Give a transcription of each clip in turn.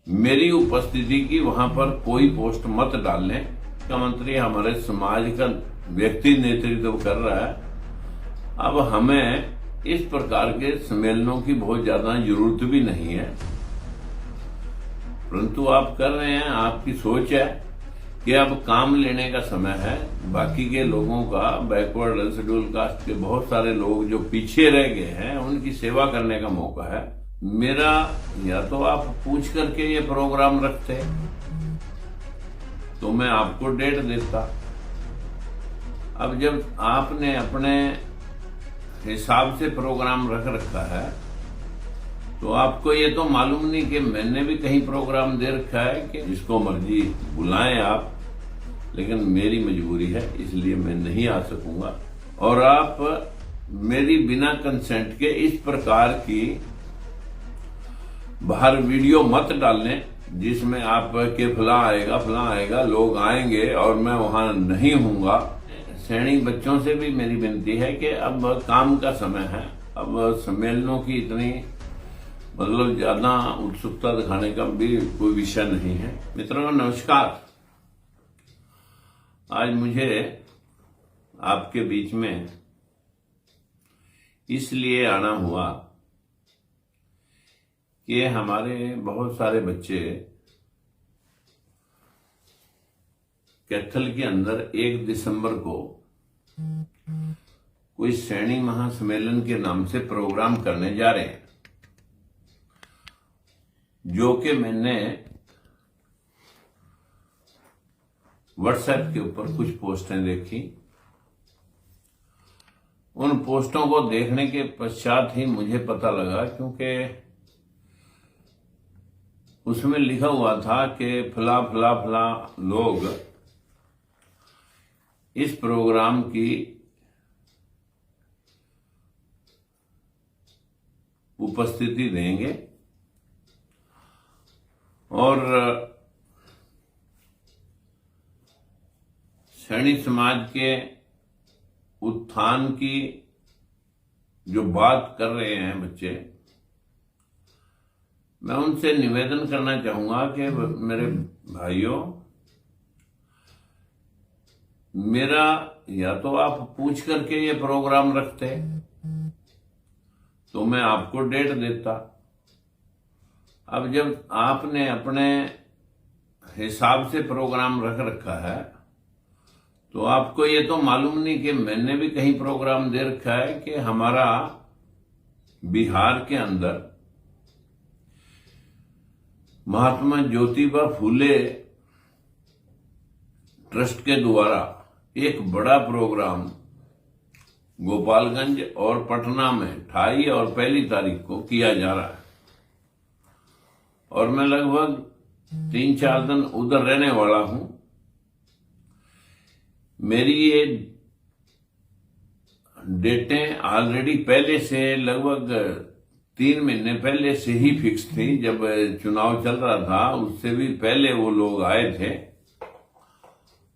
मेरी उपस्थिति की वहां पर कोई पोस्ट मत डालने। मुख्यमंत्री हमारे समाज का व्यक्ति नेतृत्व कर रहा है। अब हमें इस प्रकार के सम्मेलनों की बहुत ज्यादा जरूरत भी नहीं है, परंतु आप कर रहे हैं। आपकी सोच है कि अब काम लेने का समय है। बाकी के लोगों का, बैकवर्ड शेड्यूल कास्ट के बहुत सारे लोग जो पीछे रह गए हैं, उनकी सेवा करने का मौका है। मेरा या तो आप पूछ करके ये प्रोग्राम रखते तो मैं आपको डेट देता। अब जब आपने अपने हिसाब से प्रोग्राम रख रखा है तो आपको ये तो मालूम नहीं कि मैंने भी कहीं प्रोग्राम दे रखा है कि जिसको मर्जी बुलाएं आप, लेकिन मेरी मजबूरी है इसलिए मैं नहीं आ सकूंगा। और आप मेरी बिना कंसेंट के इस प्रकार की बाहर वीडियो मत डालने जिसमें आप के फला आएगा, लोग आएंगे और मैं वहां नहीं हूंगा। सैनिक बच्चों से भी मेरी विनती है कि अब काम का समय है। अब सम्मेलनों की इतनी ज्यादा उत्सुकता दिखाने का भी कोई विषय नहीं है। मित्रों नमस्कार। आज मुझे आपके बीच में इसलिए आना हुआ कि हमारे बहुत सारे बच्चे कैथल के अंदर 1 दिसंबर को कोई सैनिक महासम्मेलन के नाम से प्रोग्राम करने जा रहे हैं, जो कि मैंने व्हाट्सएप के ऊपर कुछ पोस्टें देखी। उन पोस्टों को देखने के पश्चात ही मुझे पता लगा, क्योंकि उसमें लिखा हुआ था कि फला फला फला लोग इस प्रोग्राम की उपस्थिति देंगे और सैनिक समाज के उत्थान की जो बात कर रहे हैं बच्चे, मैं उनसे निवेदन करना चाहूंगा कि मेरे भाइयों, मेरा या तो आप पूछ करके ये प्रोग्राम रखते तो मैं आपको डेट देता। अब जब आपने अपने हिसाब से प्रोग्राम रख रखा है तो आपको ये तो मालूम नहीं कि मैंने भी कहीं प्रोग्राम दे रखा है कि हमारा बिहार के अंदर महात्मा ज्योतिबा फूले ट्रस्ट के द्वारा एक बड़ा प्रोग्राम गोपालगंज और पटना में 28 और 1 तारीख को किया जा रहा है। और मैं लगभग 3-4 दिन उधर रहने वाला हूं। मेरी ये डेटें ऑलरेडी पहले से लगभग 3 महीने पहले से ही फिक्स थी। जब चुनाव चल रहा था उससे भी पहले वो लोग आए थे,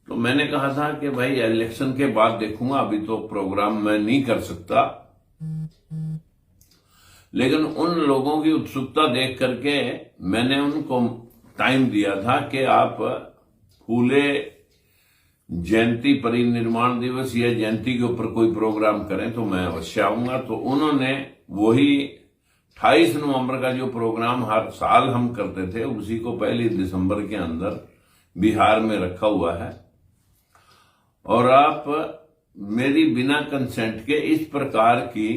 तो मैंने कहा था कि भाई इलेक्शन के बाद देखूंगा, अभी तो प्रोग्राम मैं नहीं कर सकता। लेकिन उन लोगों की उत्सुकता देख करके मैंने उनको टाइम दिया था कि आप फूले जयंती, परिनिर्वाण दिवस या जयंती के ऊपर कोई प्रोग्राम करें तो मैं अवश्य आऊंगा। तो उन्होंने वही 28 नवंबर का जो प्रोग्राम हर साल हम करते थे, उसी को 1 दिसंबर के अंदर बिहार में रखा हुआ है। और आप मेरी बिना कंसेंट के इस प्रकार की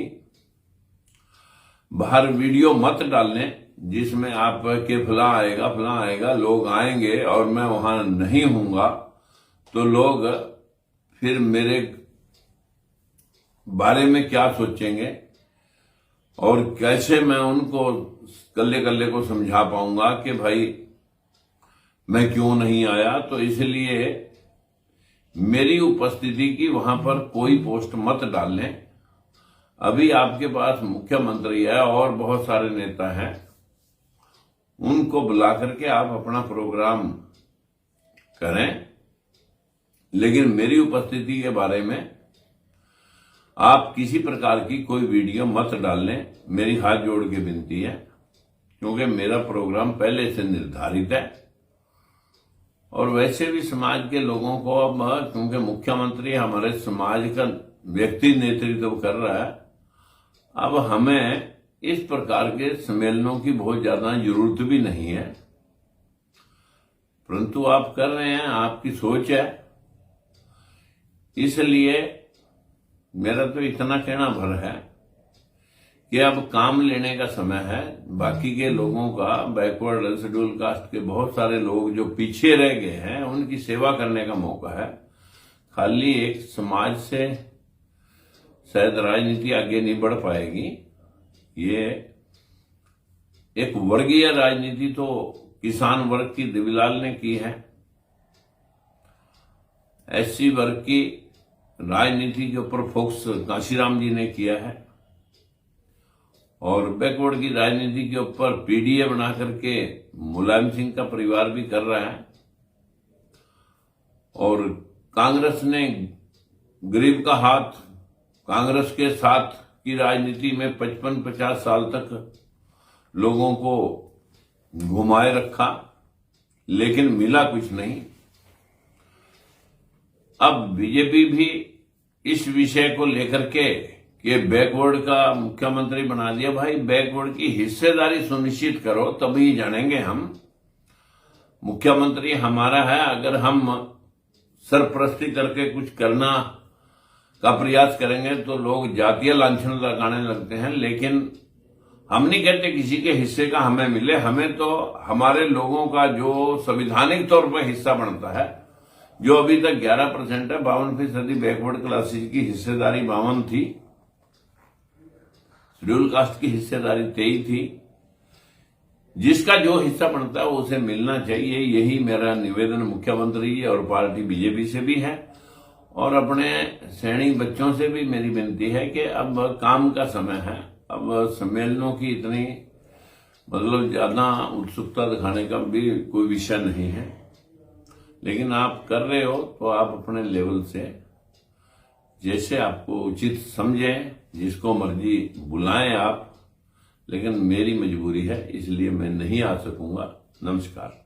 बाहर वीडियो मत डालने जिसमें आप के फला आएगा, लोग आएंगे और मैं वहां नहीं हूंगा। तो लोग फिर मेरे बारे में क्या सोचेंगे और कैसे मैं उनको कल्ले को समझा पाऊंगा कि भाई मैं क्यों नहीं आया। तो इसलिए मेरी उपस्थिति की वहां पर कोई पोस्ट मत डालने। अभी आपके पास मुख्यमंत्री है और बहुत सारे नेता हैं, उनको बुला करके आप अपना प्रोग्राम करें, लेकिन मेरी उपस्थिति के बारे में आप किसी प्रकार की कोई वीडियो मत डालने। मेरी हाथ जोड़ के विनती है। क्योंकि मेरा प्रोग्राम पहले से निर्धारित है। और वैसे भी समाज के लोगों को अब, क्योंकि मुख्यमंत्री हमारे समाज का व्यक्ति नेतृत्व कर रहा है, अब हमें इस प्रकार के सम्मेलनों की बहुत ज्यादा जरूरत भी नहीं है, परंतु आप कर रहे हैं, आपकी सोच है। इसलिए मेरा तो इतना कहना भर है कि अब काम लेने का समय है। बाकी के लोगों का, बैकवर्ड शेड्यूल कास्ट के बहुत सारे लोग जो पीछे रह गए हैं, उनकी सेवा करने का मौका है। खाली एक समाज से शायद राजनीति आगे नहीं बढ़ पाएगी। ये एक वर्गीय राजनीति तो किसान वर्ग की देवीलाल ने की है, एससी वर्ग की राजनीति के ऊपर फोकस कांशीराम जी ने किया है, और बैकवर्ड की राजनीति के ऊपर पीडीए बना करके मुलायम सिंह का परिवार भी कर रहा है। और कांग्रेस ने गरीब का हाथ, कांग्रेस के साथ की राजनीति में 55-50 साल तक लोगों को घुमाए रखा, लेकिन मिला कुछ नहीं। अब बीजेपी भी इस विषय को लेकर के कि बैकवर्ड का मुख्यमंत्री बना दिया। भाई, बैकवर्ड की हिस्सेदारी सुनिश्चित करो, तभी जानेंगे हम। मुख्यमंत्री हमारा है, अगर हम सरपरस्ती करके कुछ करना का प्रयास करेंगे तो लोग जातीय लांछन लगाने लगते हैं। लेकिन हम नहीं कहते किसी के हिस्से का हमें मिले, हमें तो हमारे लोगों का जो संवैधानिक तौर पर हिस्सा बनता है, जो अभी तक 11% है। 52% बैकवर्ड क्लासेस की हिस्सेदारी 52 थी, शेड्यूल कास्ट की हिस्सेदारी 23 थी। जिसका जो हिस्सा बनता है उसे मिलना चाहिए, यही मेरा निवेदन मुख्यमंत्री जी और पार्टी बीजेपी से भी है। और अपने सैनिक बच्चों से भी मेरी विनती है कि अब काम का समय है, अब सम्मेलनों की इतनी मतलब ज्यादा उत्सुकता दिखाने का भी कोई विषय नहीं है। लेकिन आप कर रहे हो तो आप अपने लेवल से जैसे आपको उचित समझे, जिसको मर्जी बुलाएं आप, लेकिन मेरी मजबूरी है, इसलिए मैं नहीं आ सकूंगा। नमस्कार।